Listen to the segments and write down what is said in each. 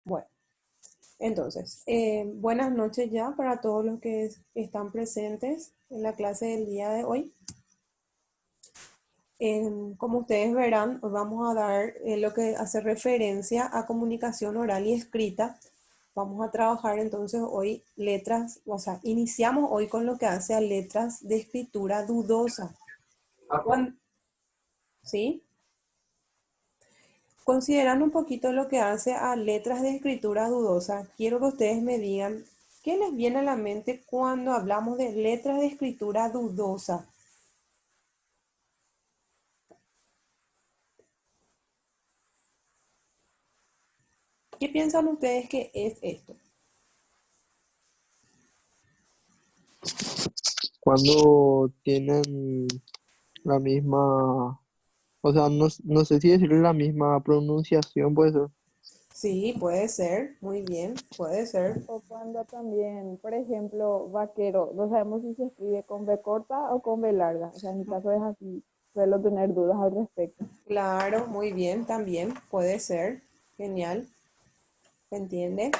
Bueno, entonces, buenas noches ya para todos los que están presentes en la clase del día de hoy. Como ustedes verán, hoy vamos a dar lo que hace referencia a comunicación oral y escrita. Vamos a trabajar entonces hoy letras, o sea, iniciamos hoy con lo que hace a letras de escritura dudosa. ¿Sí? Considerando un poquito lo que hace a letras de escritura dudosa, quiero que ustedes me digan qué les viene a la mente cuando hablamos de letras de escritura dudosa. ¿Qué piensan ustedes que es esto? Cuando tienen la misma, o sea, no sé si decir la misma pronunciación, puede ser. Sí, puede ser, muy bien, puede ser. O cuando también, por ejemplo, vaquero, no sabemos si se escribe con B corta o con B larga. O sea, en mi caso es así, suelo tener dudas al respecto. Claro, muy bien, también puede ser. Genial, ¿se entiende?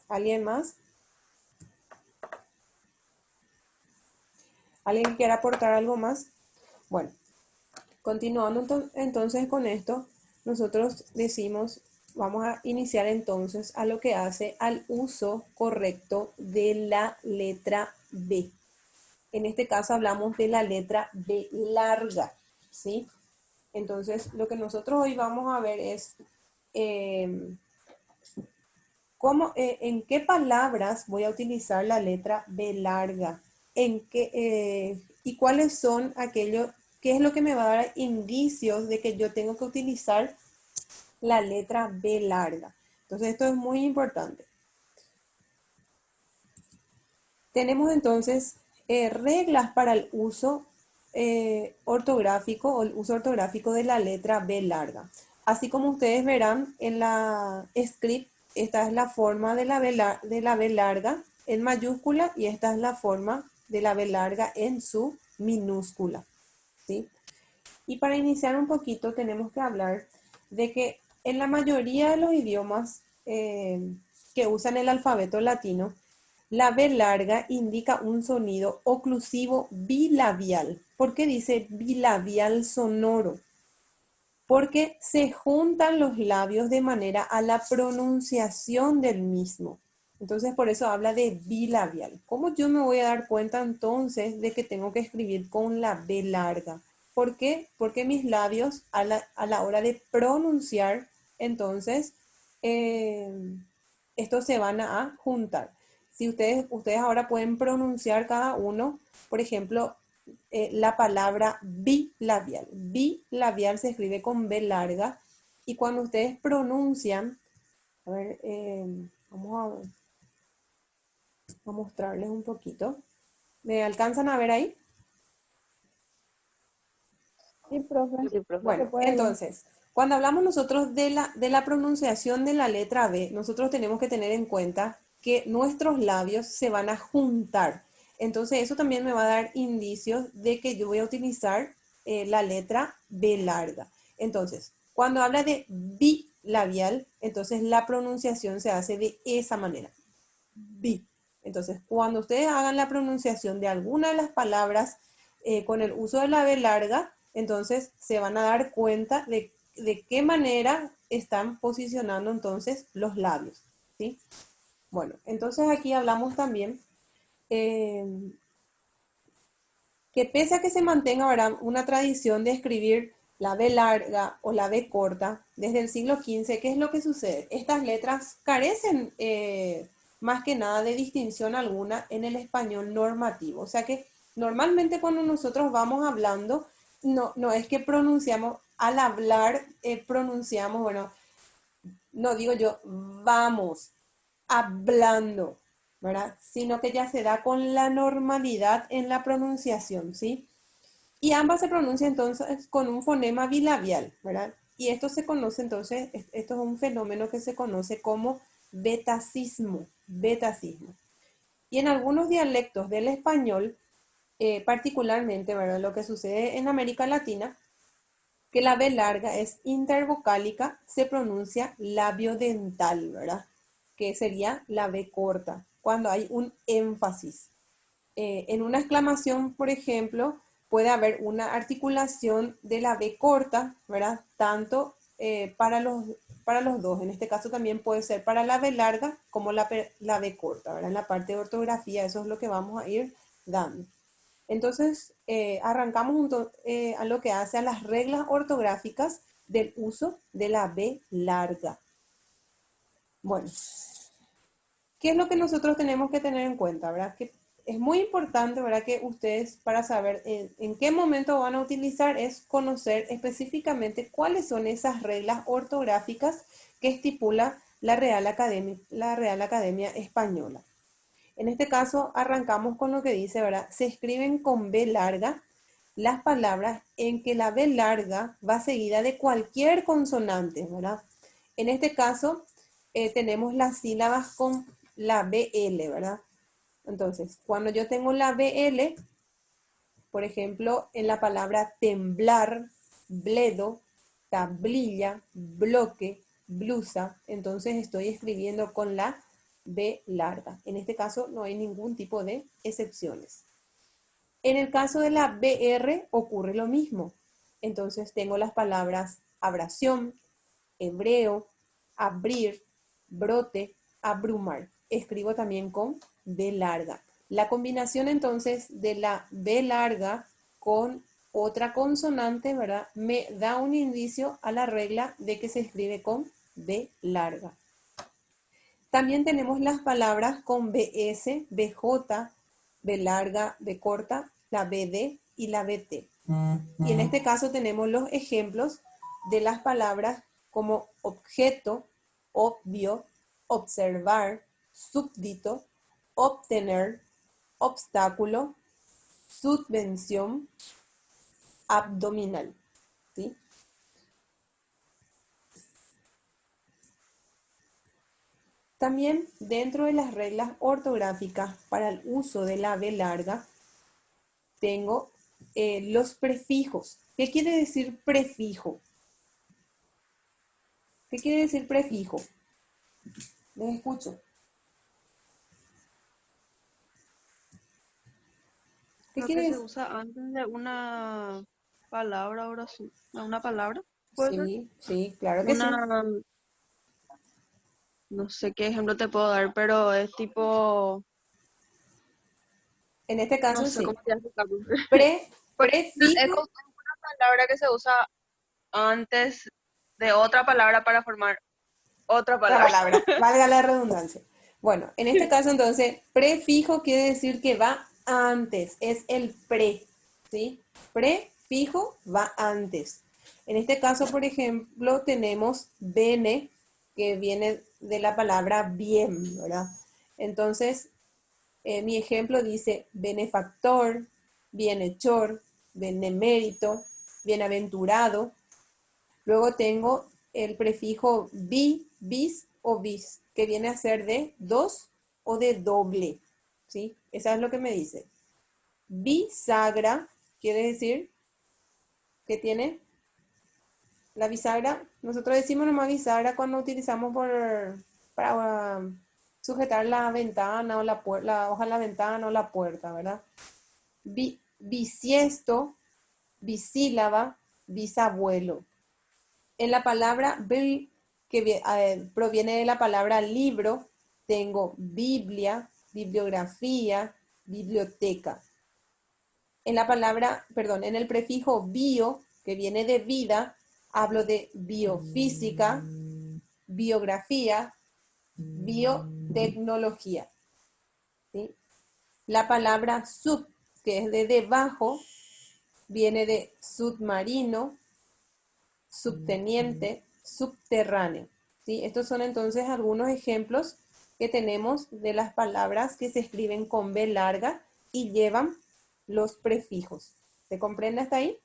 ¿Alguien más? ¿Alguien que quiera aportar algo más? Bueno, continuando entonces con esto, nosotros decimos, vamos a iniciar entonces a lo que hace al uso correcto de la letra B. En este caso hablamos de la letra B larga, ¿sí? Entonces, lo que nosotros hoy vamos a ver es eh, en qué palabras voy a utilizar la letra B larga, y cuáles son aquellos, qué es lo que me va a dar indicios de que yo tengo que utilizar la letra B larga. Entonces, esto es muy importante. Tenemos entonces reglas para el uso ortográfico o el uso ortográfico de la letra B larga. Así como ustedes verán en la script, esta es la forma de la B larga en mayúscula y esta es la forma de la B larga en su minúscula, ¿sí? Y para iniciar un poquito tenemos que hablar de que en la mayoría de los idiomas que usan el alfabeto latino, la B larga indica un sonido oclusivo bilabial. ¿Por qué dice bilabial sonoro? Porque se juntan los labios de manera a la pronunciación del mismo. Entonces, por eso habla de bilabial. ¿Cómo yo me voy a dar cuenta entonces de que tengo que escribir con la B larga? ¿Por qué? Porque mis labios a la hora de pronunciar, entonces, eh, estos se van a juntar. Si ustedes ahora pueden pronunciar cada uno, por ejemplo, la palabra bilabial. Bilabial se escribe con B larga y cuando ustedes pronuncian, a ver, a mostrarles un poquito. ¿Me alcanzan a ver ahí? Sí, profe, Sí, profe. se Bueno, puede ver. entonces, cuando hablamos nosotros de la pronunciación de la letra B, nosotros tenemos que tener en cuenta que nuestros labios se van a juntar. Entonces, eso también me va a dar indicios de que yo voy a utilizar la letra B larga. Entonces, cuando habla de bilabial, entonces la pronunciación se hace de esa manera. Bi. Entonces, cuando ustedes hagan la pronunciación de alguna de las palabras con el uso de la B larga, entonces se van a dar cuenta de qué manera están posicionando entonces los labios, ¿sí? Bueno, entonces aquí hablamos también eh, que pese a que se mantenga ahora una tradición de escribir la B larga o la B corta desde el siglo XV, ¿qué es lo que sucede? Estas letras carecen más que nada de distinción alguna en el español normativo. O sea que normalmente cuando nosotros vamos hablando, no es que pronunciamos, al hablar pronunciamos, bueno, no digo yo, vamos, hablando, ¿verdad? Sino que ya se da con la normalidad en la pronunciación, ¿sí? Y ambas se pronuncian entonces con un fonema bilabial, ¿verdad? Y esto se conoce entonces, esto es un fenómeno que se conoce como betacismo, betacismo. Y en algunos dialectos del español, particularmente, ¿verdad? Lo que sucede en América Latina, que la B larga es intervocálica, se pronuncia labiodental, ¿verdad? Que sería la B corta, cuando hay un énfasis. En una exclamación, por ejemplo, puede haber una articulación de la B corta, ¿verdad? Tanto para los dos. En este caso también puede ser para la B larga como la B corta, ¿verdad? En la parte de ortografía, eso es lo que vamos a ir dando. Entonces, arrancamos a lo que hace a las reglas ortográficas del uso de la B larga. Bueno, ¿qué es lo que nosotros tenemos que tener en cuenta, verdad? Que es muy importante, ¿verdad? Que ustedes, para saber en qué momento van a utilizar, es conocer específicamente cuáles son esas reglas ortográficas que estipula la Real Academia Española. En este caso, arrancamos con lo que dice, ¿verdad? Se escriben con B larga las palabras en que la B larga va seguida de cualquier consonante, ¿verdad? En este caso, tenemos las sílabas con la BL, ¿verdad? Entonces, cuando yo tengo la BL, por ejemplo, en la palabra temblar, bledo, tablilla, bloque, blusa, entonces estoy escribiendo con la B larga. En este caso no hay ningún tipo de excepciones. En el caso de la BR ocurre lo mismo. Entonces tengo las palabras abrasión, hebreo, abrir, brote, abrumar. Escribo también con B larga. La combinación entonces de la B larga con otra consonante, ¿verdad? Me da un indicio a la regla de que se escribe con B larga. También tenemos las palabras con BS, BJ, B larga, B corta, la BD y la BT. Y en este caso tenemos los ejemplos de las palabras como objeto, obvio, observar, súbdito, obtener, obstáculo, subvención, abdominal. ¿Sí? También dentro de las reglas ortográficas para el uso de la B larga, tengo los prefijos. ¿Qué quiere decir prefijo? ¿Qué quiere decir prefijo? Les escucho. ¿Qué Lo quiere que se decir? usa antes de una palabra, oración, de una palabra, puede ser. Sí, sí, claro que sí. Una, no sé qué ejemplo te puedo dar, pero es tipo, En este no caso sé sí. cómo se llama. Porque es Prefijo, como una palabra que se usa antes de otra palabra para formar otra la palabra. palabra, valga la redundancia. Bueno, en este caso entonces, prefijo quiere decir que va antes, es el pre, ¿sí? Prefijo va antes. En este caso, por ejemplo, tenemos bene, que viene de la palabra bien, ¿verdad? Entonces, mi ejemplo dice benefactor, bienhechor, benemérito, bienaventurado. Luego tengo el prefijo bi, bis o bis, que viene a ser de dos o de doble. ¿Sí? Esa es lo que me dice. Bisagra quiere decir que tiene la bisagra. Nosotros decimos nomás bisagra cuando utilizamos para sujetar la ventana o la hoja de la ventana o la puerta, ¿verdad? Bisiesto, bisílaba, bisabuelo. En la palabra bil, que proviene de la palabra libro, tengo Biblia, bibliografía, biblioteca. En la palabra, perdón, en el prefijo bio, que viene de vida, hablo de biofísica, biografía, biotecnología. ¿Sí? La palabra sub, que es de debajo, viene de submarino, subteniente, subterráneo. ¿Sí? Estos son entonces algunos ejemplos que tenemos de las palabras que se escriben con B larga y llevan los prefijos. ¿Se comprende hasta ahí?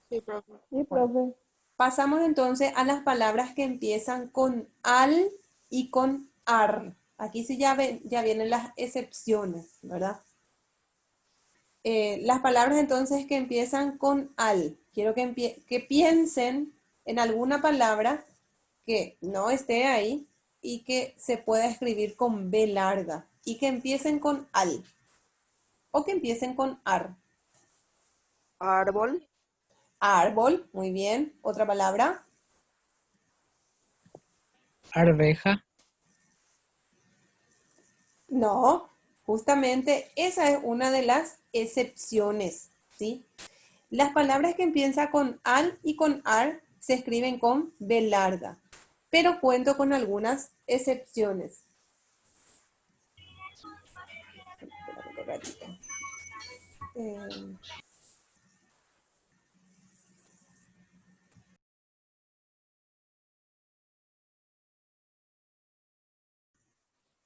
Sí, profe. Sí, Bueno, profe. pasamos entonces a las palabras que empiezan con al y con ar. Aquí sí ya vienen las excepciones, ¿verdad? Las palabras entonces que empiezan con al. Quiero que piensen en alguna palabra que no esté ahí y que se pueda escribir con B larga y que empiecen con al o que empiecen con ar. Árbol, Árbol, muy bien. Otra palabra. Arveja, No, justamente esa es una de las excepciones, ¿sí? Las palabras que empiezan con al y con ar se escriben con B larga, pero cuento con algunas excepciones. Espérame un ratito. Eh,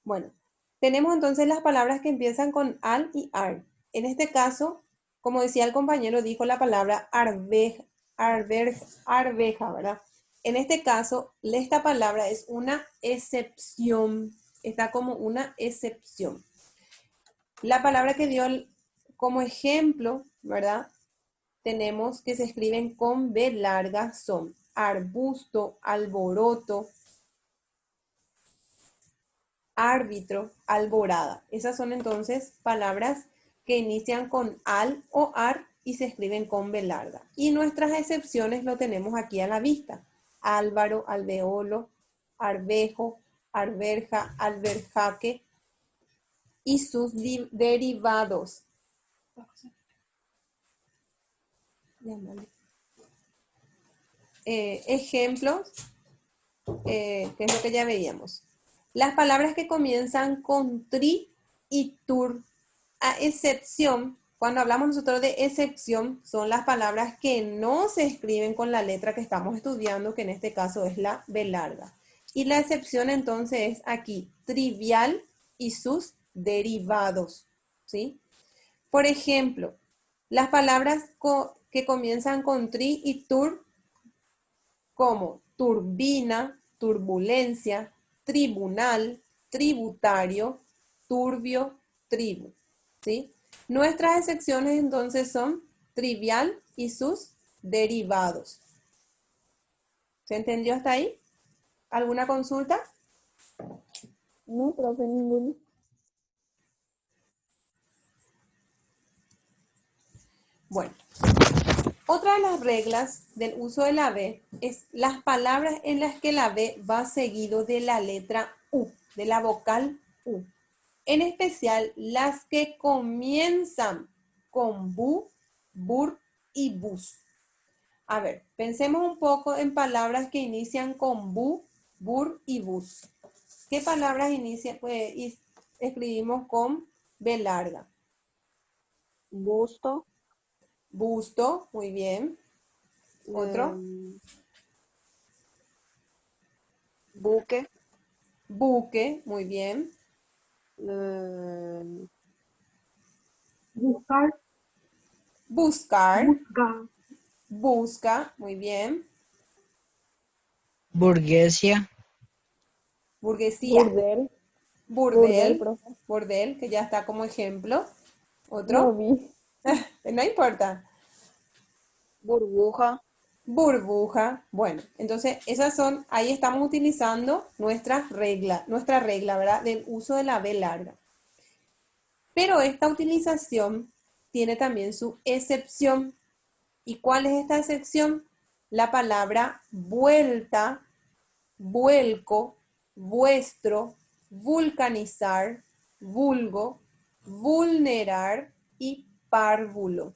bueno, tenemos entonces las palabras que empiezan con al y ar. En este caso, como decía el compañero, dijo la palabra arveja, ¿verdad? En este caso, esta palabra es una excepción, está como una excepción. La palabra que dio como ejemplo, ¿verdad? Tenemos que se escriben con B larga, son arbusto, alboroto, árbitro, alborada. Esas son entonces palabras que inician con al o ar y se escriben con B larga. Y nuestras excepciones lo tenemos aquí a la vista. Álvaro, alveolo, arvejo, arberja, alberjaque y sus derivados. Ejemplos, que es lo que ya veíamos. Las palabras que comienzan con tri y tur, a excepción, cuando hablamos nosotros de excepción, son las palabras que no se escriben con la letra que estamos estudiando, que en este caso es la B larga. Y la excepción entonces es aquí, trivial y sus derivados, ¿sí? Por ejemplo, las palabras que comienzan con tri y tur, como turbina, turbulencia, tribunal, tributario, turbio, tribu, ¿sí? Nuestras excepciones entonces son trivial y sus derivados. ¿Se entendió hasta ahí? ¿Alguna consulta? No, profe, ninguno. Bueno, otra de las reglas del uso de la B es las palabras en las que la B va seguido de la letra U, de la vocal U. En especial las que comienzan con bu, bur y bus. A ver, pensemos un poco en palabras que inician con bu, bur y bus. ¿Qué palabras escribimos con B larga? busto, Busto, muy bien. Otro. buque, Buque, muy bien. Buscar, Buscar, buscar, busca, muy bien. burguesia, Burguesía, Burdel, burdel, burdel, profe. bordel, que ya está como ejemplo. Lo Otro, vi. no importa. burbuja, Burbuja, bueno, entonces esas son, ahí estamos utilizando nuestra regla, ¿verdad? Del uso de la B larga. Pero esta utilización tiene también su excepción. ¿Y cuál es esta excepción? La palabra vuelta, vuelco, vuestro, vulcanizar, vulgo, vulnerar y párvulo,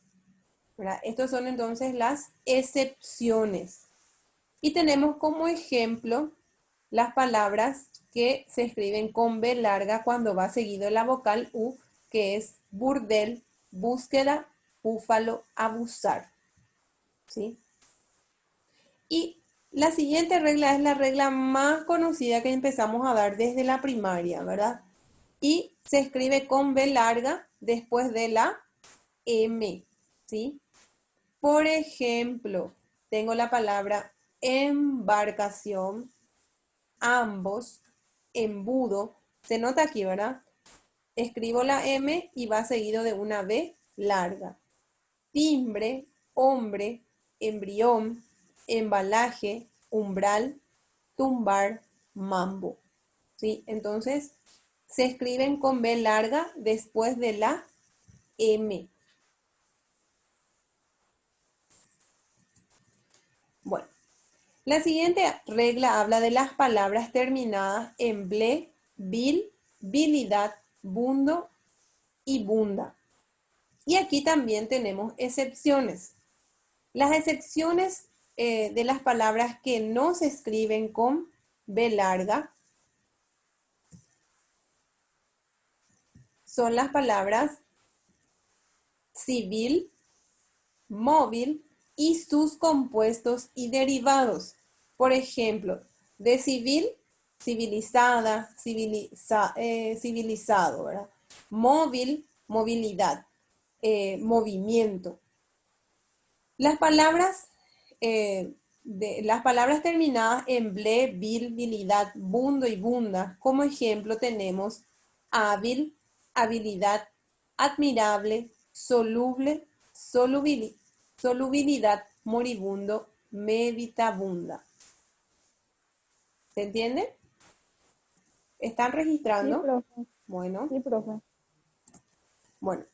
¿verdad? Estos son entonces las excepciones. Y tenemos como ejemplo las palabras que se escriben con B larga cuando va seguido la vocal U, que es burdel, búsqueda, búfalo, abusar, ¿sí? Y la siguiente regla es la regla más conocida que empezamos a dar desde la primaria, ¿verdad? Y se escribe con B larga después de la M, ¿sí? Por ejemplo, tengo la palabra embarcación, ambos, embudo. Se nota aquí, ¿verdad? Escribo la M y va seguido de una B larga. Timbre, hombre, embrión, embalaje, umbral, tumbar, mambo. ¿Sí? Entonces, se escriben con B larga después de la M. Bueno, la siguiente regla habla de las palabras terminadas en ble, bil, bilidad, bundo y bunda. Y aquí también tenemos excepciones. Las excepciones de las palabras que no se escriben con B larga son las palabras civil, móvil y sus compuestos y derivados. Por ejemplo, de civil, civilizada, civilizado, ¿verdad? Móvil, movilidad, movimiento. Las palabras terminadas en ble, bil, bilidad, bundo y bunda, como ejemplo tenemos hábil, habilidad, admirable, soluble, solubilidad, moribundo, meditabunda. ¿Se entiende? ¿Están Sí, registrando? profe. Bueno. Sí, profe. Bueno,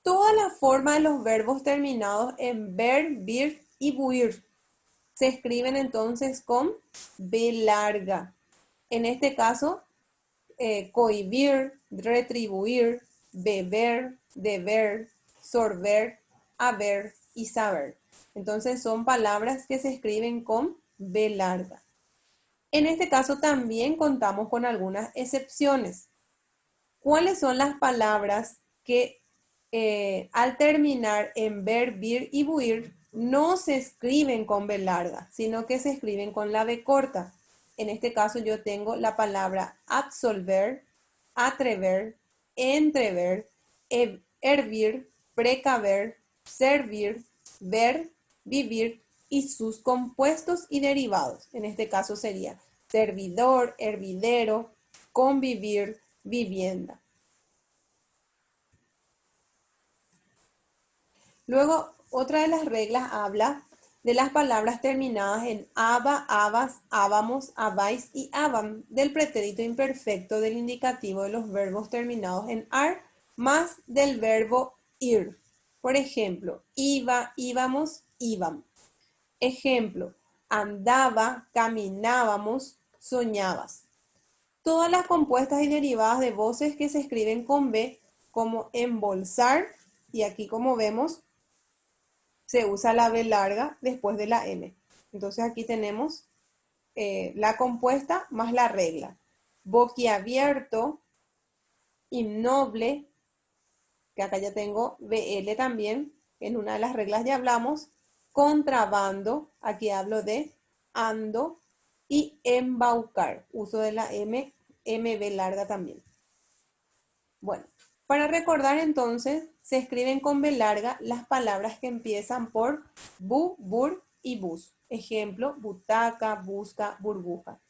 toda la forma de los verbos terminados en ver, vir y buir se escriben entonces con B larga. En este caso, cohibir, retribuir, beber, deber, sorber, haber y saber. Entonces son palabras que se escriben con B larga. En este caso también contamos con algunas excepciones. ¿Cuáles son las palabras que al terminar en ver, vir y buir no se escriben con B larga, sino que se escriben con la B corta? En este caso yo tengo la palabra absolver, atrever, entrever, hervir, precaver, servir, ver, vivir y sus compuestos y derivados. En este caso sería servidor, hervidero, convivir, vivienda. Luego, otra de las reglas habla de las palabras terminadas en aba, abas, ábamos, abais y abam, del pretérito imperfecto del indicativo de los verbos terminados en ar, más del verbo ir. Por ejemplo, iba, íbamos, íbam. Ejemplo, andaba, caminábamos, soñabas. Todas las compuestas y derivadas de voces que se escriben con B, como embolsar, y aquí como vemos, se usa la B larga después de la M. Entonces aquí tenemos la compuesta más la regla. Boquiabierto, innoble, que acá ya tengo BL también, en una de las reglas ya hablamos. Contrabando, aquí hablo de ando, y embaucar, uso de la MB larga también. Bueno, para recordar entonces, se escriben con B larga las palabras que empiezan por bu, bur y bus. Ejemplo, butaca, busca, burbuja.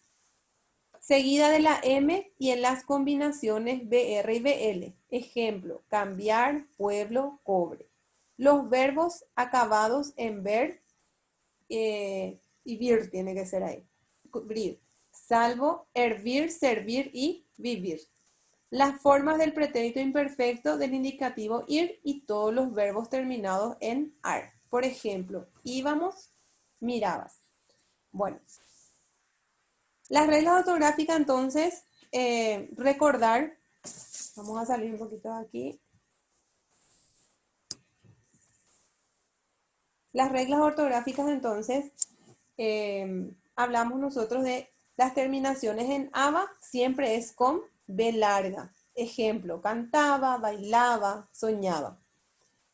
Seguida de la M y en las combinaciones BR y BL. Ejemplo, cambiar, pueblo, cobre. Los verbos acabados en ver y vir tiene que ser ahí. Vir. Salvo, hervir, servir y vivir. Las formas del pretérito imperfecto del indicativo ir y todos los verbos terminados en ar. Por ejemplo, íbamos, mirabas. Bueno, las reglas ortográficas entonces, recordar, vamos a salir un poquito de aquí. Las reglas ortográficas entonces, hablamos nosotros de las terminaciones en aba, siempre es con B larga. Ejemplo, cantaba, bailaba, soñaba.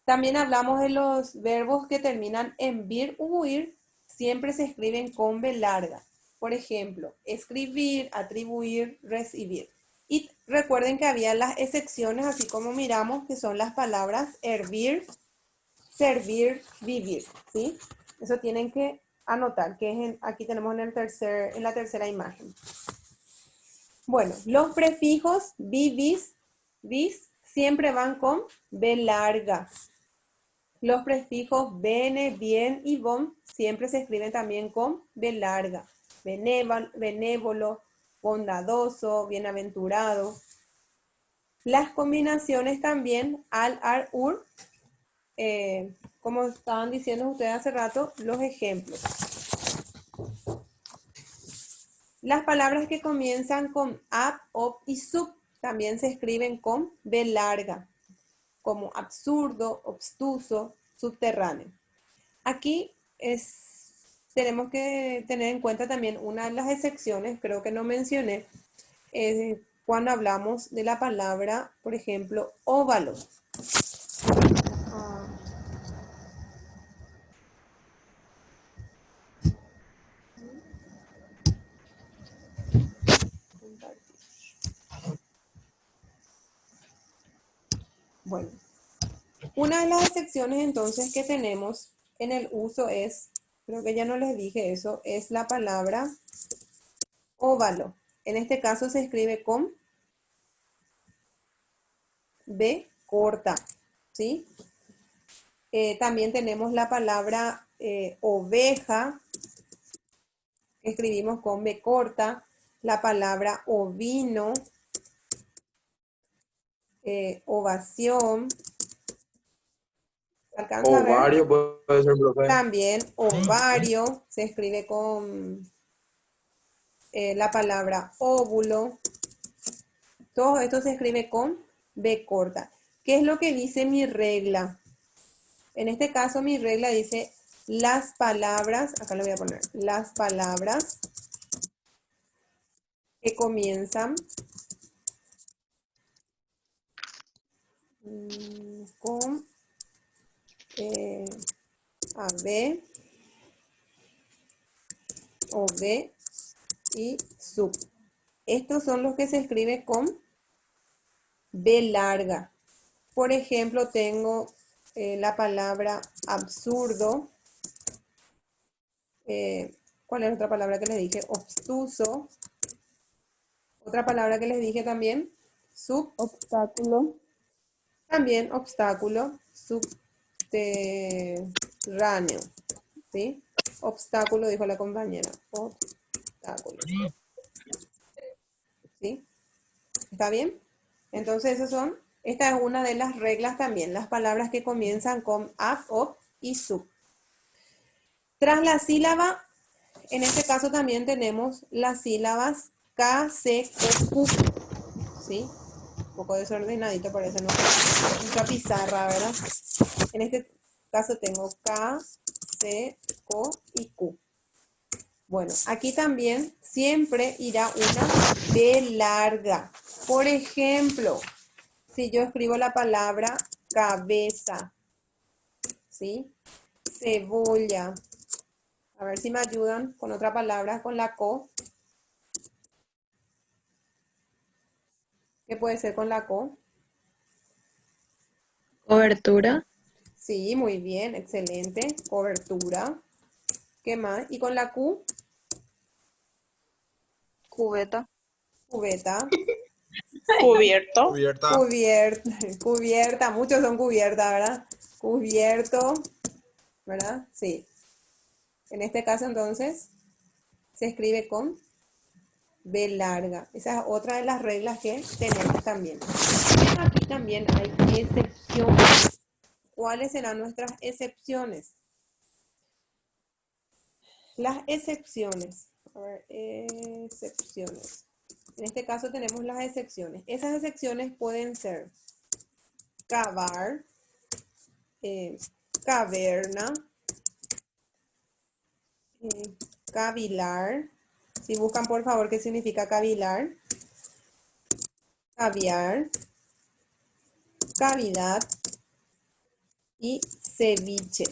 También hablamos de los verbos que terminan en vir u huir, siempre se escriben con B larga. Por ejemplo, escribir, atribuir, recibir. Y recuerden que había las excepciones, así como miramos, que son las palabras hervir, servir, vivir, ¿sí? Eso tienen que anotar, que es aquí tenemos en la tercera imagen. Bueno, los prefijos bi, bis, siempre van con B larga. Los prefijos bene, bien y bon siempre se escriben también con B larga. Benévolo, bondadoso, bienaventurado. Las combinaciones también al, ar, ur, como estaban diciendo ustedes hace rato, los ejemplos. Las palabras que comienzan con ab, ob y sub también se escriben con B larga, como absurdo, obstuso, subterráneo. Aquí tenemos que tener en cuenta también una de las excepciones, creo que no mencioné, cuando hablamos de la palabra, por ejemplo, óvalo. Bueno, una de las excepciones entonces que tenemos en el uso es, creo que ya no les dije eso, es la palabra óvalo. En este caso se escribe con B corta, ¿sí? También tenemos la palabra oveja, que escribimos con B corta, la palabra ovino, ovación, ¿alcanza a ver? Ovario puede ser, profe. También ovario, se escribe con la palabra óvulo. Todo esto se escribe con B corta. ¿Qué es lo que dice mi regla? En este caso mi regla dice las palabras, acá lo voy a poner, las palabras que comienzan con AB o B y sub. Estos son los que se escribe con B larga. Por ejemplo, tengo la palabra absurdo. ¿Cuál es otra palabra que les dije? Obstuso. Otra palabra que les dije también, Obstáculo. también obstáculo, subterráneo, ¿sí? Obstáculo, dijo la compañera, obstáculo, ¿sí? ¿Está bien? Entonces, esta es una de las reglas también, las palabras que comienzan con ab, ob y sub. Tras la sílaba, en este caso también tenemos las sílabas K, C, Q, ¿sí? Un poco desordenadito parece nuestra pizarra, ¿verdad? En este caso tengo K, C, K y Q. Bueno, aquí también siempre irá una B larga. Por ejemplo, si yo escribo la palabra cabeza, ¿sí? Cebolla. A ver si me ayudan con otra palabra, con la co. ¿Qué puede ser con la co? Cobertura. Sí, muy bien, excelente. Cobertura. ¿Qué más? ¿Y con la Q? Cubeta. Cubeta. Cubierto. Cubierta. Cubierta. Cubierta. Muchos son cubierta, ¿verdad? Cubierto. ¿Verdad? Sí. En este caso, entonces, se escribe con B larga. Esa es otra de las reglas que tenemos también. Pero aquí también hay excepciones. ¿Cuáles serán nuestras excepciones? Las excepciones. A ver, excepciones. En este caso tenemos las excepciones. Esas excepciones pueden ser cavar, caverna, cavilar. Si buscan por favor qué significa cavilar. Caviar, cavidad y ceviche.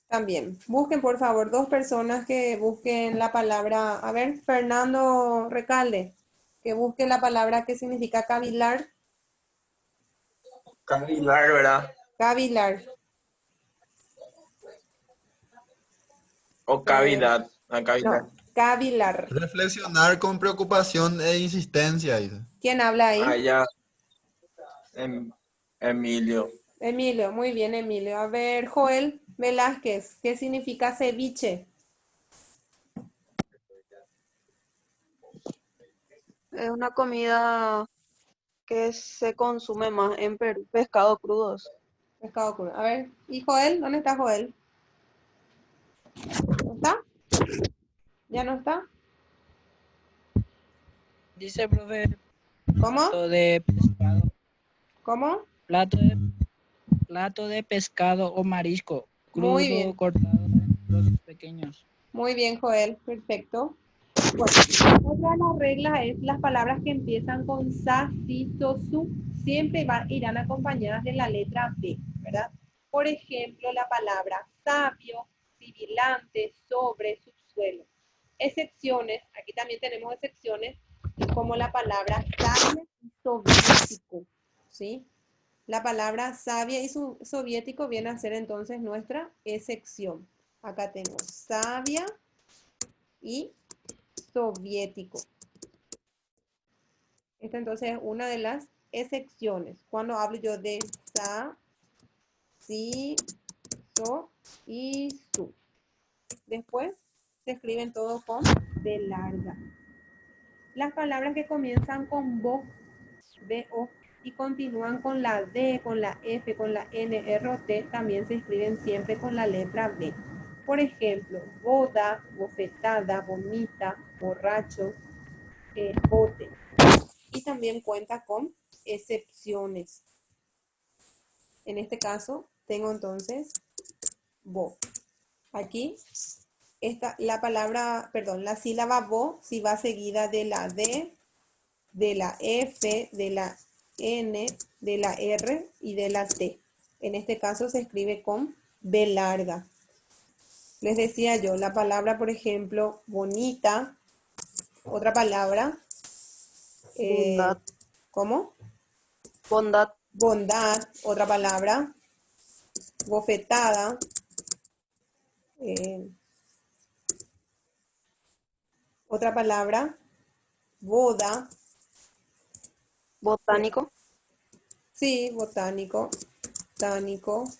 También, busquen por favor 2 personas que busquen la palabra, a ver, Fernando Recalde, que busque la palabra que significa cavilar. Cavilar, ¿verdad? Cavilar. O cavidad. La cavidad. No, cavilar. Reflexionar con preocupación e insistencia, dice. ¿Quién habla ahí? Allá. Emilio. Emilio, muy bien, Emilio. A ver, Joel Velázquez, ¿qué significa ceviche? Es una comida que se consume más en Perú, pescado crudos. Pescado crudo. A ver, ¿y Joel? ¿Dónde está Joel? ¿No está? ¿Ya no está? Dice, profe, ¿Cómo? plato de pescado. ¿Cómo? Plato de pescado o marisco, Muy crudo, bien, cortado en trozos pequeños. muy bien, Joel. Perfecto. Bueno, otra de las reglas es las palabras que empiezan con sa, si, so, su, siempre irán acompañadas de la letra B, ¿verdad? Por ejemplo, la palabra sabio, sibilante, sobre, subsuelo. Excepciones, aquí también tenemos excepciones, como la palabra sabia y soviético, ¿sí? La palabra sabia y soviético viene a ser entonces nuestra excepción. Acá tengo sabia y soviético. Esta entonces es una de las excepciones. Cuando hablo yo de sa, si, so y su. Después se escriben todos con B larga. Las palabras que comienzan con bo, bo y continúan con la D, con la F, con la N, R o T también se escriben siempre con la letra B. Por ejemplo, boda, bofetada, bonita, borracho, bote. Y también cuenta con excepciones. En este caso, tengo entonces bo. Aquí, la palabra, perdón, la sílaba bo, si va seguida de la D, de la F, de la N, de la R y de la T. En este caso se escribe con B larga. Les decía yo, la palabra, por ejemplo, bonita, otra palabra, Bondad. ¿cómo? Bondad. Bondad, otra palabra, bofetada, otra palabra, boda, Botánico. sí, botánico, botánico,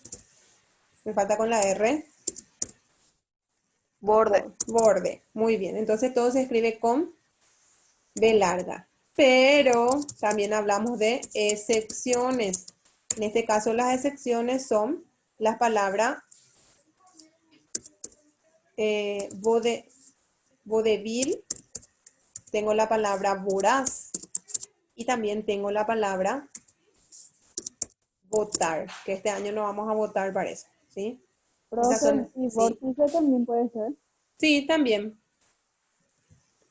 me falta con la R, Borde. borde, muy bien, entonces todo se escribe con B larga, pero también hablamos de excepciones. En este caso las excepciones son las palabras vodevil, tengo la palabra voraz y también tengo la palabra votar, que este año no vamos a votar para eso, ¿sí? Esas Profe, son, y sí, vórtice también puede ser. sí, también.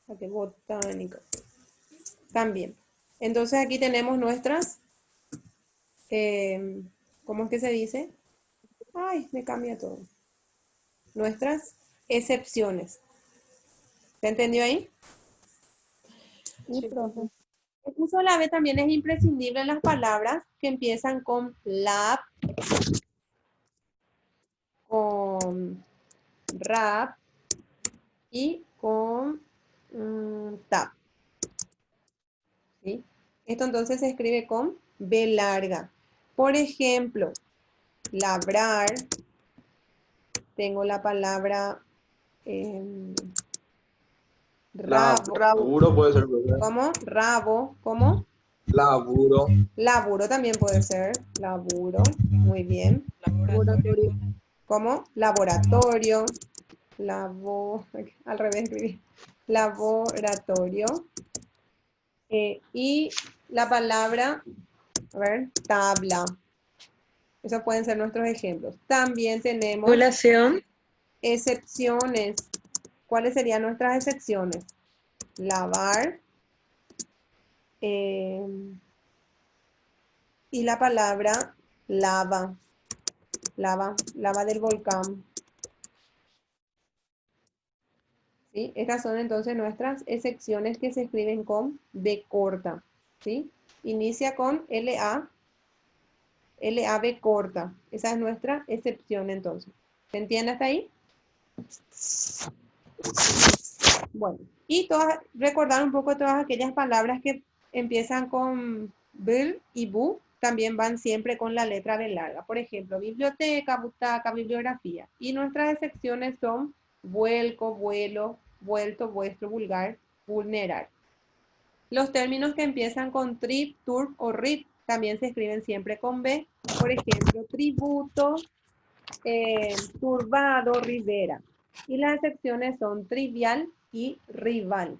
Aquí, botánico. También. Entonces aquí tenemos nuestras, ¿cómo es que se dice? Ay, me cambia todo. Nuestras excepciones. ¿Se entendió ahí? Sí, profe. El uso de la B también es imprescindible en las palabras que empiezan con lab, con rap y con tap. ¿Sí? Esto entonces se escribe con B larga. Por ejemplo, labrar, tengo la palabra rabo. Laburo puede ser, profe. ¿Cómo? Rabo. ¿Cómo? Laburo. Laburo también puede ser. Laburo. Muy bien. Laboratorio. ¿Cómo? Laboratorio. Al revés escribí. Laboratorio. Y la palabra, a ver, tabla. Esos pueden ser nuestros ejemplos. También tenemos excepciones. ¿Cuáles serían nuestras excepciones? Lavar. Y la palabra lava. Lava del volcán. ¿Sí? Estas son entonces nuestras excepciones que se escriben con B corta. ¿Sí? Inicia con LA, LAB corta. Esa es nuestra excepción entonces. ¿Se entiende hasta ahí? Bueno, y recordar un poco todas aquellas palabras que empiezan con bil y bu, también van siempre con la letra B larga. Por ejemplo, biblioteca, butaca, bibliografía. Y nuestras secciones son vuelco, vuelo, vuelto, vuestro, vulgar, vulnerar. Los términos que empiezan con trip, turb o rip también se escriben siempre con B. Por ejemplo, tributo, turbado, ribera. Y las secciones son trivial y rival.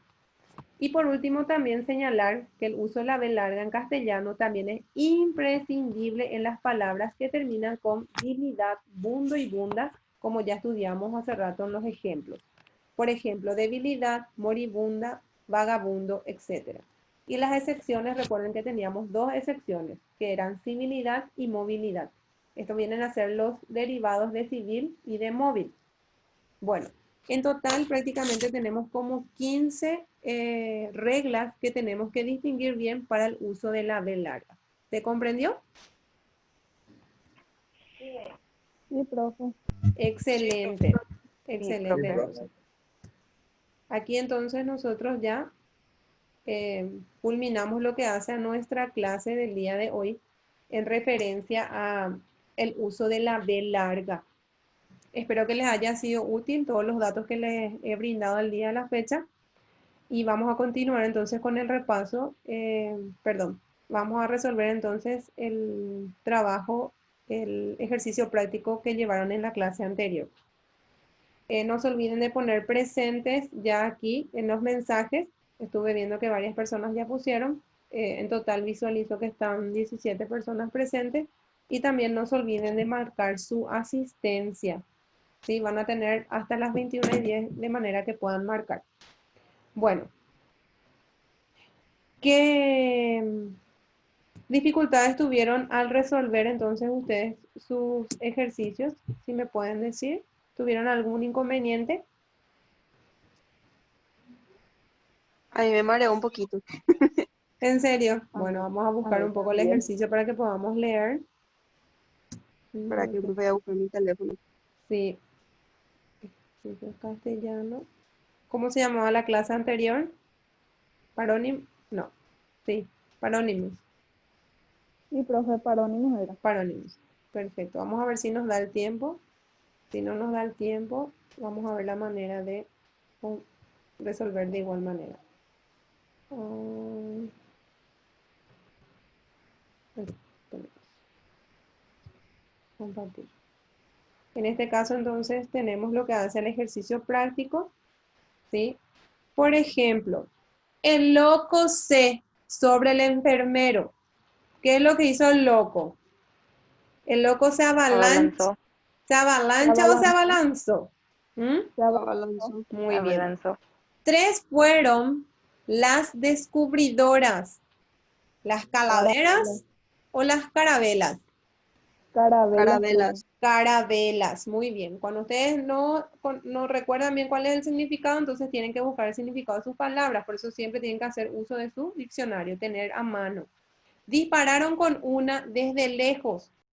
Y por último también señalar que el uso de la B larga en castellano también es imprescindible en las palabras que terminan con bilidad, bundo y bunda, como ya estudiamos hace rato en los ejemplos. Por ejemplo, debilidad, moribunda, vagabundo, etc. Y las excepciones, recuerden que teníamos dos excepciones, que eran civilidad y movilidad. Estos vienen a ser los derivados de civil y de móvil. Bueno, en total prácticamente tenemos como 15 reglas que tenemos que distinguir bien para el uso de la B larga. ¿Se comprendió? Sí, profe. Excelente, excelente. profe. Aquí entonces nosotros ya culminamos lo que hace a nuestra clase del día de hoy en referencia a el uso de la B larga. Espero que les haya sido útil todos los datos que les he brindado al día de la fecha. Y vamos a continuar entonces con el repaso. Vamos a resolver entonces el trabajo, el ejercicio práctico que llevaron en la clase anterior. No se olviden de poner presentes ya aquí en los mensajes. Estuve viendo que varias personas ya pusieron. En total visualizo que están 17 personas presentes. Y también no se olviden de marcar su asistencia. ¿Sí? Van a tener hasta las 21:10 de manera que puedan marcar. Bueno, ¿qué dificultades tuvieron al resolver entonces ustedes sus ejercicios? Si me pueden decir, ¿tuvieron algún inconveniente? A mí me mareó un poquito. ¿En serio? Bueno, vamos a buscar un poco el también. ejercicio para que podamos leer. Para que voy a buscar mi teléfono. Sí. Ejercicio castellano. ¿Cómo se llamaba la clase anterior? Parónimo. No. Sí, parónimos. Sí, profe, parónimos era. Parónimos. Perfecto. Vamos a ver si nos da el tiempo. Si no nos da el tiempo, vamos a ver la manera de resolver de igual manera. Compartir. En este caso, entonces, tenemos lo que hace el ejercicio práctico. ¿Sí? Por ejemplo, el loco se sobre el enfermero. ¿Qué es lo que hizo el loco? El loco se avalancha. ¿Se avalancha o se abalanzó? ¿Mm? Se Abalanzó. Muy bien. 3 fueron las descubridoras. ¿Las calaveras o las carabelas? Carabelas. Carabelas, muy bien. Cuando ustedes no recuerdan bien cuál es el significado, entonces tienen que buscar el significado de sus palabras. Por eso siempre tienen que hacer uso de su diccionario, tener a mano. Dispararon con una desde lejos.